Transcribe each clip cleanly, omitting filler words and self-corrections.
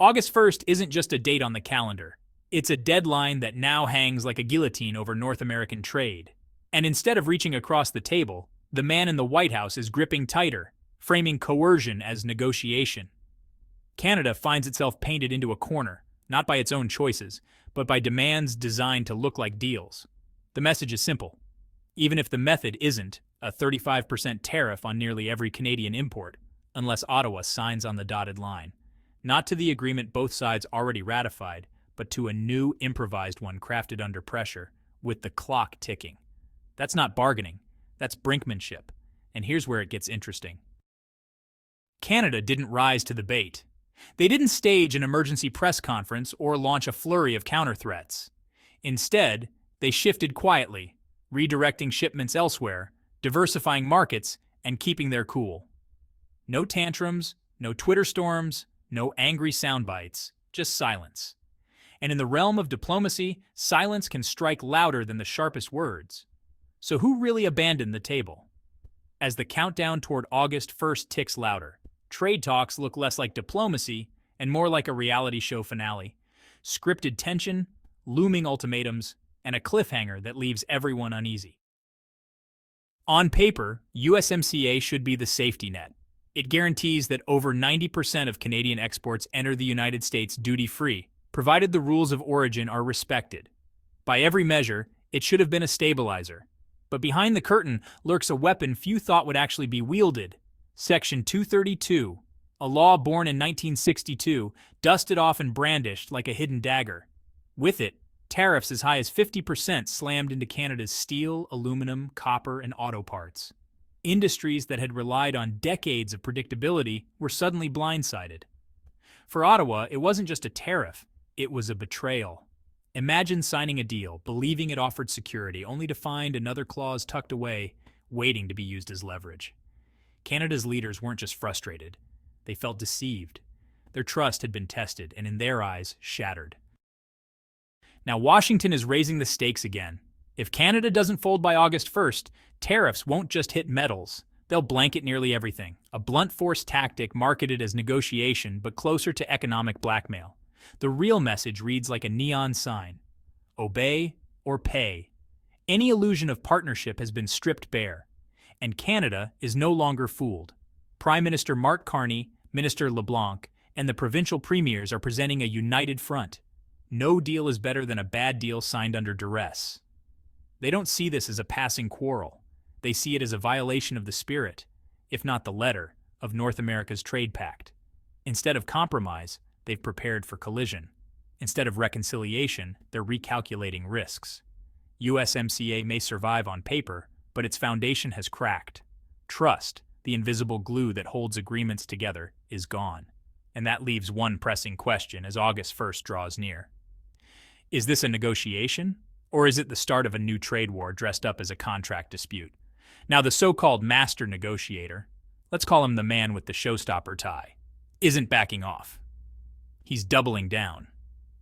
August 1st isn't just a date on the calendar. It's a deadline that now hangs like a guillotine over North American trade. And instead of reaching across the table, the man in the White House is gripping tighter, framing coercion as negotiation. Canada finds itself painted into a corner, not by its own choices, but by demands designed to look like deals. The message is simple. Even if the method isn't a 35% tariff on nearly every Canadian import, unless Ottawa signs on the dotted line. Not to the agreement both sides already ratified, but to a new improvised one crafted under pressure, with the clock ticking. That's not bargaining, that's brinkmanship. And here's where it gets interesting. Canada didn't rise to the bait. They didn't stage an emergency press conference or launch a flurry of counter-threats. Instead, they shifted quietly, redirecting shipments elsewhere, diversifying markets, and keeping their cool. No tantrums, no Twitter storms, no angry sound bites, just silence. And in the realm of diplomacy, silence can strike louder than the sharpest words. So who really abandoned the table? As the countdown toward August 1st ticks louder, trade talks look less like diplomacy and more like a reality show finale. Scripted tension, looming ultimatums, and a cliffhanger that leaves everyone uneasy. On paper, USMCA should be the safety net. It guarantees that over 90% of Canadian exports enter the United States duty-free, provided the rules of origin are respected. By every measure, it should have been a stabilizer. But behind the curtain lurks a weapon few thought would actually be wielded. Section 232, a law born in 1962, dusted off and brandished like a hidden dagger. With it, tariffs as high as 50% slammed into Canada's steel, aluminum, copper, and auto parts. Industries that had relied on decades of predictability were suddenly blindsided. For Ottawa, it wasn't just a tariff, it was a betrayal. Imagine signing a deal, believing it offered security, only to find another clause tucked away, waiting to be used as leverage. Canada's leaders weren't just frustrated, they felt deceived. Their trust had been tested and, in their eyes, shattered. Now Washington is raising the stakes again. If Canada doesn't fold by August 1st, tariffs won't just hit metals. They'll blanket nearly everything, a blunt force tactic marketed as negotiation but closer to economic blackmail. The real message reads like a neon sign. Obey or pay. Any illusion of partnership has been stripped bare. And Canada is no longer fooled. Prime Minister Mark Carney, Minister LeBlanc, and the provincial premiers are presenting a united front. No deal is better than a bad deal signed under duress. They don't see this as a passing quarrel. They see it as a violation of the spirit, if not the letter, of North America's trade pact. Instead of compromise, they've prepared for collision. Instead of reconciliation, they're recalculating risks. USMCA may survive on paper, but its foundation has cracked. Trust, the invisible glue that holds agreements together, is gone. And that leaves one pressing question as August 1st draws near. Is this a negotiation? Or is it the start of a new trade war dressed up as a contract dispute? Now the so-called master negotiator, let's call him the man with the showstopper tie, isn't backing off. He's doubling down.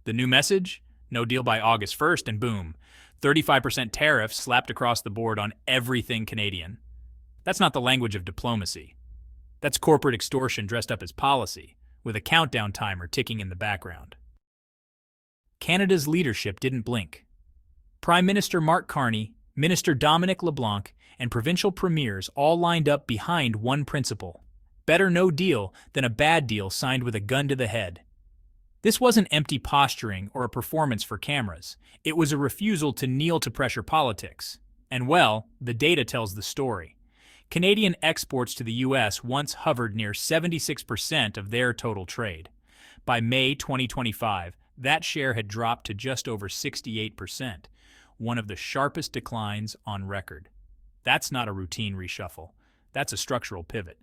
The new message? No deal by August 1st and boom, 35% tariffs slapped across the board on everything Canadian. That's not the language of diplomacy. That's corporate extortion dressed up as policy, with a countdown timer ticking in the background. Canada's leadership didn't blink. Prime Minister Mark Carney, Minister Dominic LeBlanc, and provincial premiers all lined up behind one principle. Better no deal than a bad deal signed with a gun to the head. This wasn't empty posturing or a performance for cameras. It was a refusal to kneel to pressure politics. And well, the data tells the story. Canadian exports to the U.S. once hovered near 76% of their total trade. By May 2025, that share had dropped to just over 68%, one of the sharpest declines on record. That's not a routine reshuffle. That's a structural pivot.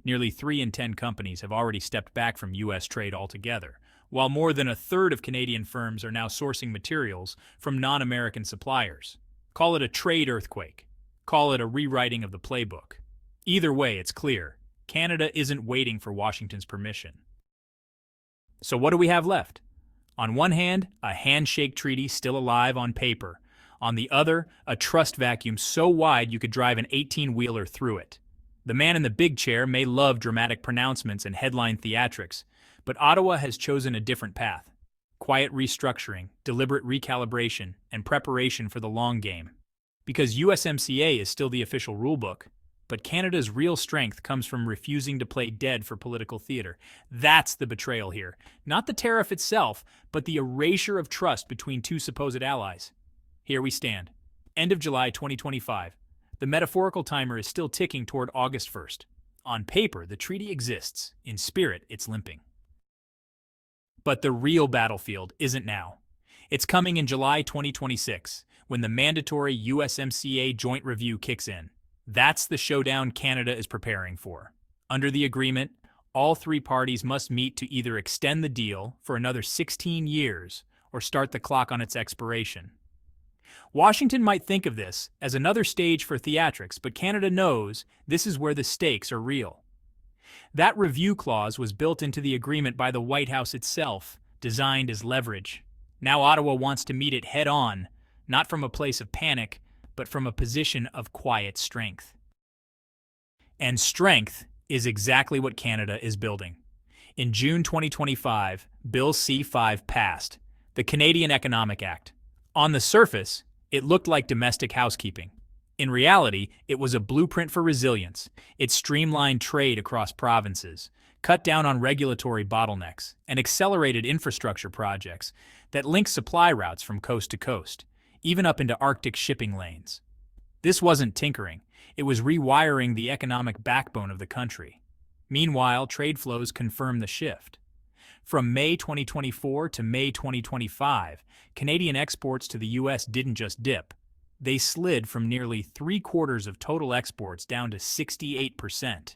Nearly 3 in 10 companies have already stepped back from U.S. trade altogether, while more than a third of Canadian firms are now sourcing materials from non-American suppliers. Call it a trade earthquake. Call it a rewriting of the playbook. Either way, it's clear. Canada isn't waiting for Washington's permission. So what do we have left? On one hand, a handshake treaty still alive on paper. On the other, a trust vacuum so wide you could drive an 18-wheeler through it. The man in the big chair may love dramatic pronouncements and headline theatrics, But Ottawa has chosen a different path. Quiet restructuring, deliberate recalibration, and preparation for the long game. Because USMCA is still the official rulebook, but Canada's real strength comes from refusing to play dead for political theater. That's the betrayal here. Not the tariff itself, but the erasure of trust between two supposed allies. Here we stand. End of July 2025. The metaphorical timer is still ticking toward August 1st. On paper, the treaty exists. In spirit, it's limping. But the real battlefield isn't now. It's coming in July 2026, when the mandatory USMCA joint review kicks in. That's the showdown Canada is preparing for. Under the agreement, all three parties must meet to either extend the deal for another 16 years or start the clock on its expiration. Washington might think of this as another stage for theatrics, but Canada knows this is where the stakes are real. That review clause was built into the agreement by the White House itself, designed as leverage. Now Ottawa wants to meet it head-on, not from a place of panic, but from a position of quiet strength. And strength is exactly what Canada is building. In June 2025, Bill C-5 passed, the Canadian Economic Act. On the surface, it looked like domestic housekeeping. In reality, it was a blueprint for resilience. It streamlined trade across provinces, cut down on regulatory bottlenecks, and accelerated infrastructure projects that link supply routes from coast to coast, even up into Arctic shipping lanes. This wasn't tinkering. It was rewiring the economic backbone of the country. Meanwhile, trade flows confirm the shift. From May 2024 to May 2025, Canadian exports to the U.S. didn't just dip. They slid from nearly 3/4 of total exports down to 68%.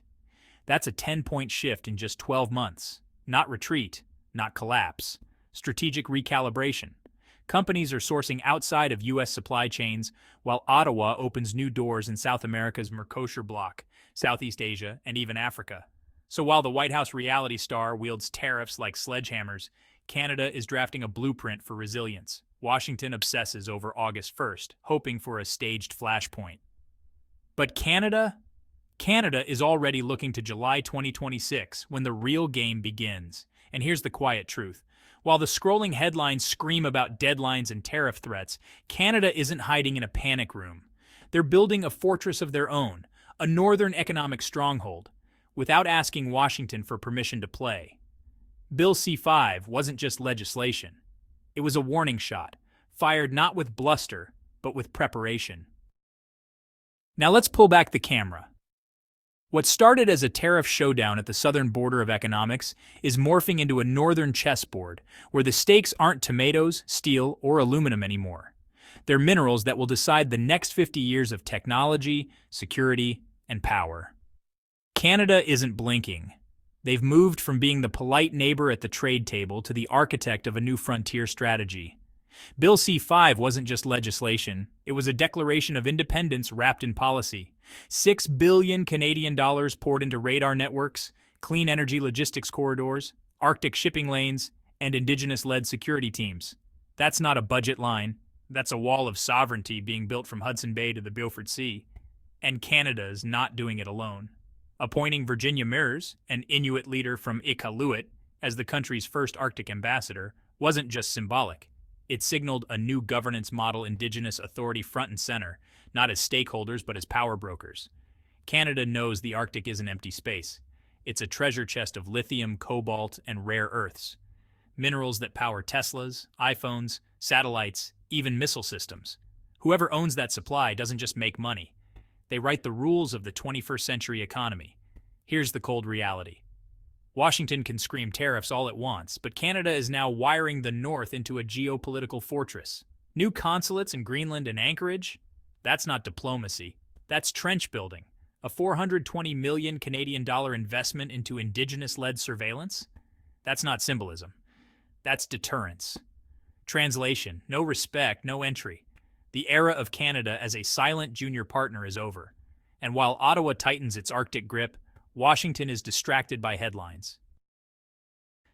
That's a 10-point shift in just 12 months. Not retreat, not collapse. Strategic recalibration. Companies are sourcing outside of U.S. supply chains, while Ottawa opens new doors in South America's Mercosur bloc, Southeast Asia, and even Africa. So while the White House reality star wields tariffs like sledgehammers, Canada is drafting a blueprint for resilience. Washington obsesses over August 1st, hoping for a staged flashpoint. But Canada is already looking to July 2026, when the real game begins. And here's the quiet truth. While the scrolling headlines scream about deadlines and tariff threats, Canada isn't hiding in a panic room. They're building a fortress of their own, a northern economic stronghold, without asking Washington for permission to play. Bill C-5 wasn't just legislation. It was a warning shot, fired not with bluster, but with preparation. Now let's pull back the camera. What started as a tariff showdown at the southern border of economics is morphing into a northern chessboard where the stakes aren't tomatoes, steel, or aluminum anymore. They're minerals that will decide the next 50 years of technology, security, and power. Canada isn't blinking. They've moved from being the polite neighbor at the trade table to the architect of a new frontier strategy. Bill C-5 wasn't just legislation, it was a declaration of independence wrapped in policy. 6 billion Canadian dollars poured into radar networks, clean energy logistics corridors, Arctic shipping lanes, and Indigenous-led security teams. That's not a budget line. That's a wall of sovereignty being built from Hudson Bay to the Beaufort Sea. And Canada is not doing it alone. Appointing Virginia Mears, an Inuit leader from Iqaluit, as the country's first Arctic ambassador, wasn't just symbolic. It signaled a new governance model, Indigenous authority front and center, not as stakeholders but as power brokers. Canada knows the Arctic isn't empty space. It's a treasure chest of lithium, cobalt, and rare earths. Minerals that power Teslas, iPhones, satellites, even missile systems. Whoever owns that supply doesn't just make money. They write the rules of the 21st century economy. Here's the cold reality. Washington can scream tariffs all it wants, but Canada is now wiring the North into a geopolitical fortress. New consulates in Greenland and Anchorage? That's not diplomacy. That's trench building. A 420 million Canadian dollar investment into Indigenous-led surveillance? That's not symbolism. That's deterrence. Translation: no respect, no entry. The era of Canada as a silent junior partner is over. And while Ottawa tightens its Arctic grip, Washington is distracted by headlines.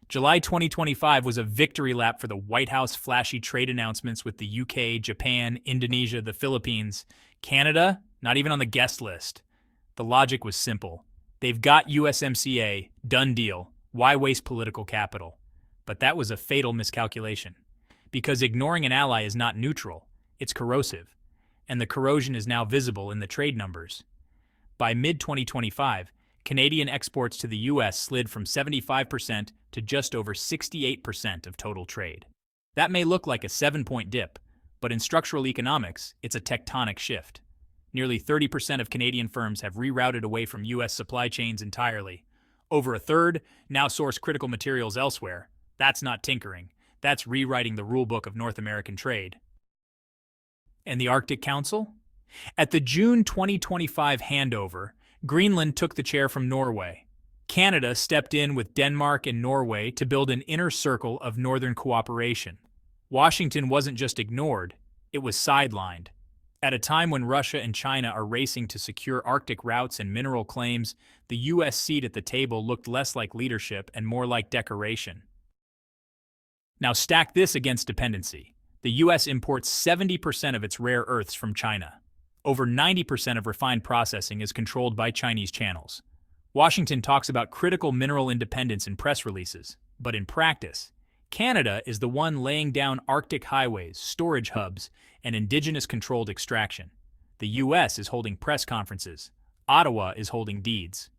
July 2025 was a victory lap for the White House flashy trade announcements with the UK, Japan, Indonesia, the Philippines. Canada, not even on the guest list. The logic was simple. They've got USMCA, done deal. Why waste political capital? But that was a fatal miscalculation. Because ignoring an ally is not neutral, it's corrosive. And the corrosion is now visible in the trade numbers. By mid-2025, Canadian exports to the U.S. slid from 75% to just over 68% of total trade. That may look like a 7-point dip, but in structural economics, it's a tectonic shift. Nearly 30% of Canadian firms have rerouted away from U.S. supply chains entirely. Over a third now source critical materials elsewhere. That's not tinkering. That's rewriting the rulebook of North American trade. And the Arctic Council? At the June 2025 handover, Greenland took the chair from Norway. Canada stepped in with Denmark and Norway to build an inner circle of northern cooperation. Washington wasn't just ignored, it was sidelined. At a time when Russia and China are racing to secure Arctic routes and mineral claims, the U.S. seat at the table looked less like leadership and more like decoration. Now stack this against dependency. The U.S. imports 70% of its rare earths from China. Over 90% of refined processing is controlled by Chinese channels. Washington talks about critical mineral independence in press releases, but in practice, Canada is the one laying down Arctic highways, storage hubs, and indigenous-controlled extraction. The U.S. is holding press conferences. Ottawa is holding deeds.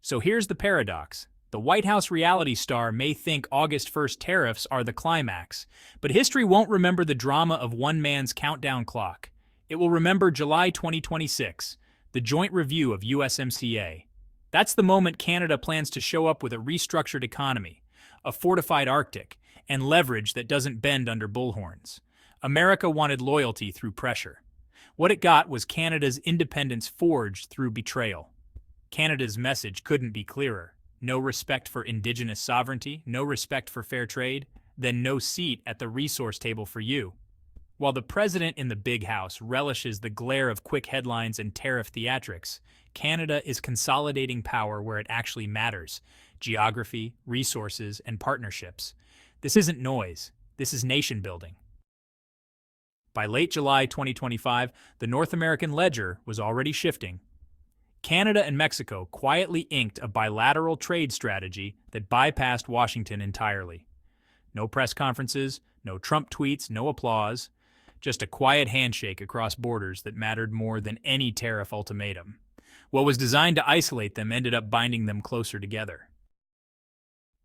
So here's the paradox. The White House reality star may think August 1st tariffs are the climax, but history won't remember the drama of one man's countdown clock. It will remember July 2026, the joint review of USMCA. That's the moment Canada plans to show up with a restructured economy, a fortified Arctic, and leverage that doesn't bend under bullhorns. America wanted loyalty through pressure. What it got was Canada's independence forged through betrayal. Canada's message couldn't be clearer. No respect for indigenous sovereignty, no respect for fair trade, then no seat at the resource table for you. While the president in the big house relishes the glare of quick headlines and tariff theatrics, Canada is consolidating power where it actually matters: geography, resources, and partnerships. This isn't noise. This is nation building. By late July 2025, the North American ledger was already shifting. Canada and Mexico quietly inked a bilateral trade strategy that bypassed Washington entirely. No press conferences, no Trump tweets, no applause. Just a quiet handshake across borders that mattered more than any tariff ultimatum. What was designed to isolate them ended up binding them closer together.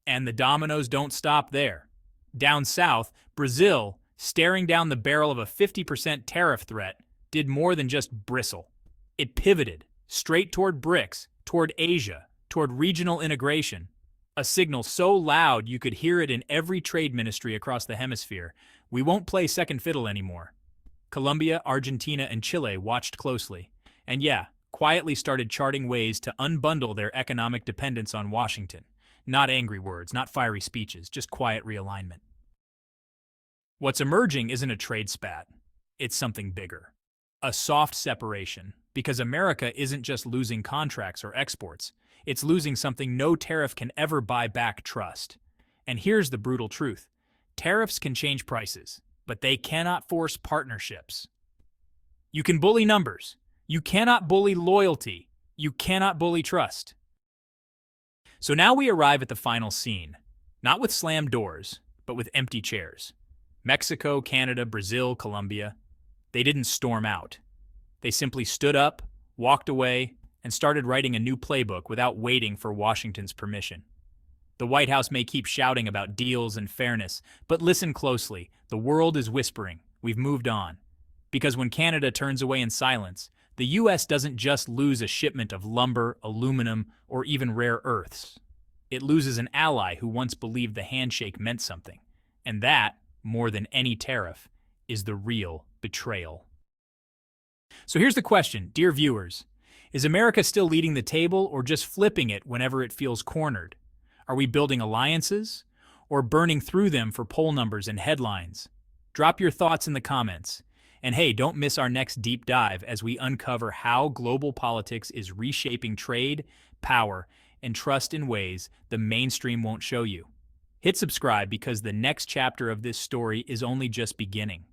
And the dominoes don't stop there. Down south, Brazil, staring down the barrel of a 50% tariff threat, did more than just bristle. It pivoted, straight toward BRICS, toward Asia, toward regional integration. A signal so loud you could hear it in every trade ministry across the hemisphere. We won't play second fiddle anymore. Colombia, Argentina, and Chile watched closely, and quietly started charting ways to unbundle their economic dependence on Washington. Not angry words, not fiery speeches, just quiet realignment. What's emerging isn't a trade spat. It's something bigger. A soft separation, because America isn't just losing contracts or exports. It's losing something no tariff can ever buy back: trust. And here's the brutal truth. Tariffs can change prices, but they cannot force partnerships. You can bully numbers. You cannot bully loyalty. You cannot bully trust. So now we arrive at the final scene, not with slammed doors, but with empty chairs. Mexico, Canada, Brazil, Colombia. They didn't storm out. They simply stood up, walked away, and started writing a new playbook without waiting for Washington's permission. The White House may keep shouting about deals and fairness, but listen closely. The world is whispering. We've moved on. Because when Canada turns away in silence, the U.S. doesn't just lose a shipment of lumber, aluminum, or even rare earths. It loses an ally who once believed the handshake meant something. And that, more than any tariff, is the real betrayal. So here's the question, dear viewers. Is America still leading the table or just flipping it whenever it feels cornered? Are we building alliances or burning through them for poll numbers and headlines? Drop your thoughts in the comments. And hey, don't miss our next deep dive as we uncover how global politics is reshaping trade, power, and trust in ways the mainstream won't show you. Hit subscribe because the next chapter of this story is only just beginning.